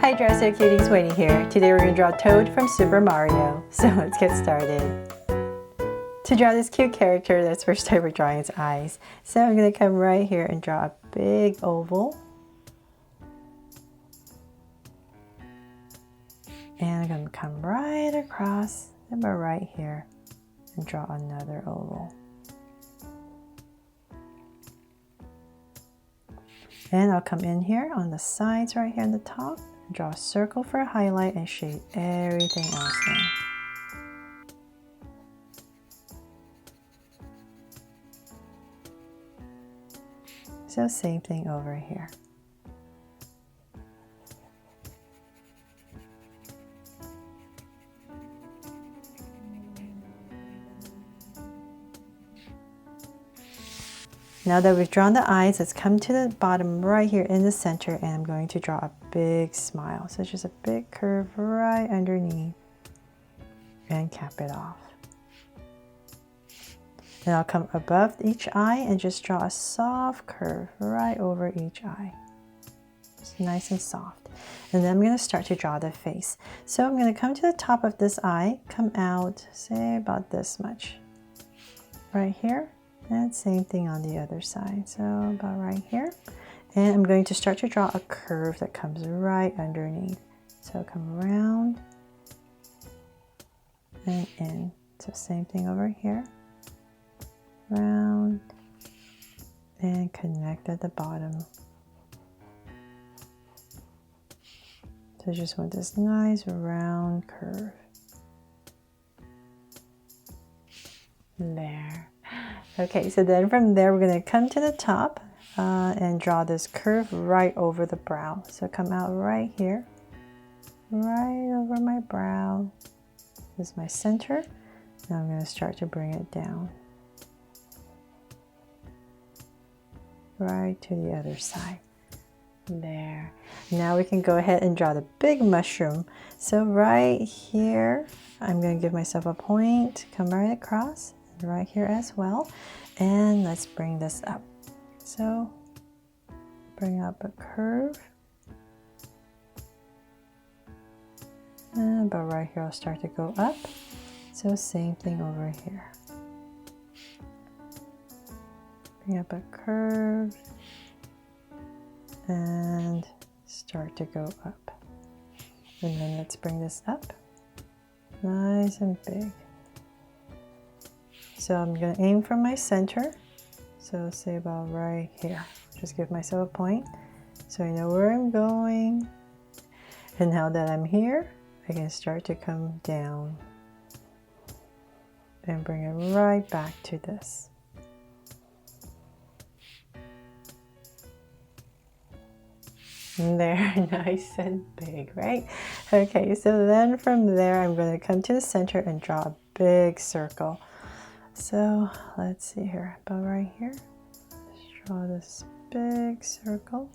Hi Dresser Cuties, Winnie here. Today we're going to draw Toad from Super Mario. So let's get started. To draw this cute character, let's first start with drawing its eyes. So I'm going to come right here and draw a big oval. And I'm going to come right across and go right here and draw another oval. And I'll come in here on the sides right here on the top. Draw a circle for a highlight and shade everything else in. So same thing over here. Now that we've drawn the eyes, let's come to the bottom right here in the center, and I'm going to draw a big smile. So it's just a big curve right underneath and cap it off. Then I'll come above each eye and just draw a soft curve right over each eye. Just nice and soft. And then I'm going to start to draw the face. So I'm going to come to the top of this eye, come out, say about this much. Right here. And same thing on the other side, so about right here. And I'm going to start to draw a curve that comes right underneath. So come around and in. So same thing over here. Round and connect at the bottom. So I just want this nice round curve. There. Okay, so then from there we're going to come to the top and draw this curve right over the brow. So come out right here, right over my brow. This is my center. Now I'm going to start to bring it down. Right to the other side. There. Now we can go ahead and draw the big mushroom. So right here, I'm going to give myself a point, come right across. Right here as well, and let's bring this up. So bring up a curve, and about right here I'll start to go up. So same thing over here. Bring up a curve and start to go up. And then let's bring this up, nice and big. So I'm going to aim for my center, so say about right here. Just give myself a point so I know where I'm going. And now that I'm here, I can start to come down and bring it right back to this. And there, nice and big, right? Okay, so then from there, I'm going to come to the center and draw a big circle. So let's see here, about right here, let's draw this big circle,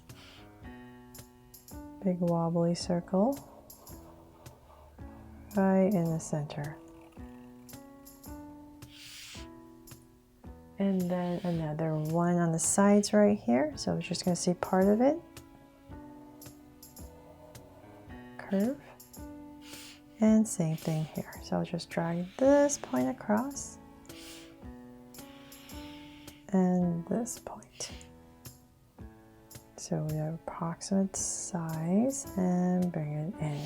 big wobbly circle, right in the center. And then another one on the sides right here, so we're just going to see part of it. Curve. And same thing here, so I'll just drag this point across. And this point. So we have approximate size and bring it in.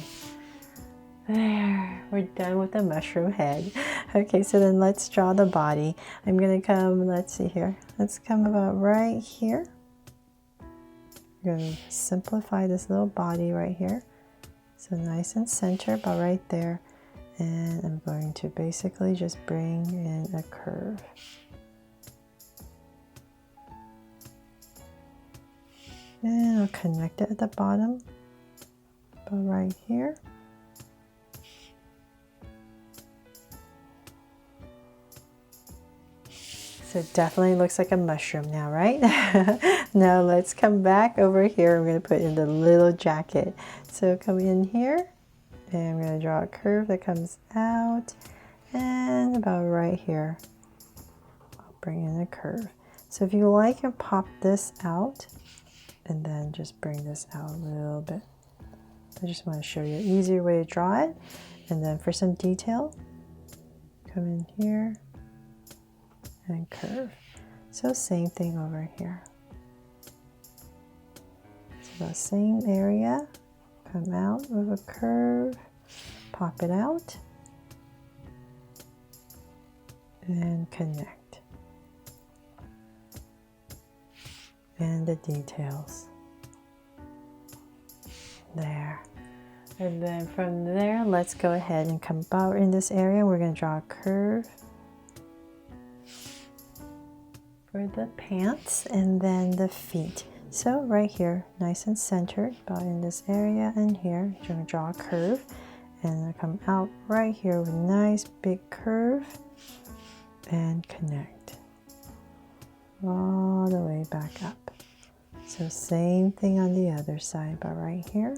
There, we're done with the mushroom head. Okay, so then let's draw the body. I'm gonna come, let's see here. Let's come about right here. We're gonna simplify this little body right here. So nice and center, about right there. And I'm going to basically just bring in a curve. And I'll connect it at the bottom, about right here. So it definitely looks like a mushroom now, right? Now let's come back over here. I'm going to put in the little jacket. So come in here, and I'm going to draw a curve that comes out, and about right here, I'll bring in a curve. So if you like, you can pop this out. And then just bring this out a little bit. I just want to show you an easier way to draw it. And then for some detail, come in here and curve. So same thing over here. So the same area, come out with a curve, pop it out, and connect. And the details. There. And then from there, let's go ahead and come about in this area. We're going to draw a curve for the pants and then the feet. So right here, nice and centered, about in this area and here, you're going to draw a curve. And I come out right here with a nice big curve and connect all the way back up. So same thing on the other side, but right here.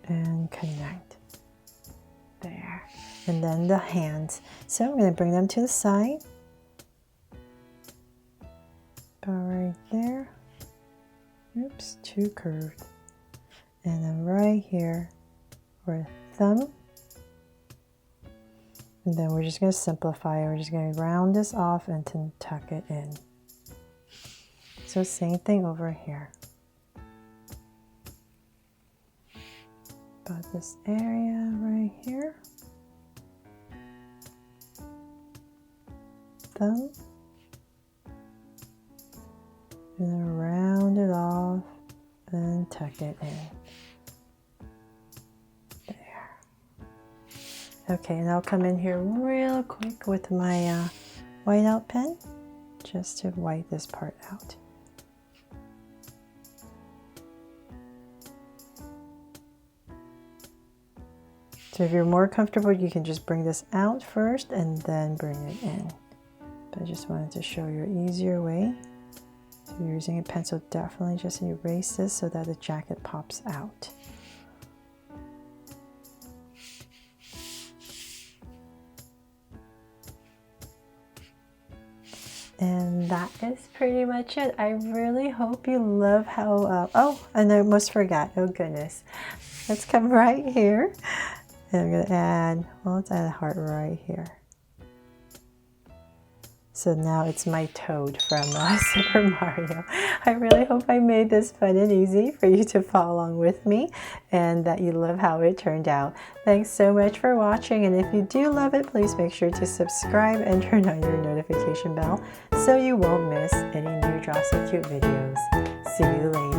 And connect. There. And then the hands. So I'm going to bring them to the side. Go right there. Oops, too curved. And then right here for thumb. And then we're just going to simplify it. We're just going to round this off and to tuck it in. So same thing over here. About this area right here. Thumb. And then round it off and tuck it in. Okay, and I'll come in here real quick with my whiteout pen just to white this part out. So if you're more comfortable, you can just bring this out first and then bring it in. But I just wanted to show you an easier way. So if you're using a pencil, definitely just erase this so that the jacket pops out. And that is pretty much it. I really hope you love how, oh, and I almost forgot, oh goodness. Let's come right here. And I'm gonna add, well, let's add a heart right here. So now it's my toad from Super Mario. I really hope I made this fun and easy for you to follow along with me and that you love how it turned out. Thanks so much for watching, and if you do love it, please make sure to subscribe and turn on your notification bell so you won't miss any new Draw So Cute videos. See you later.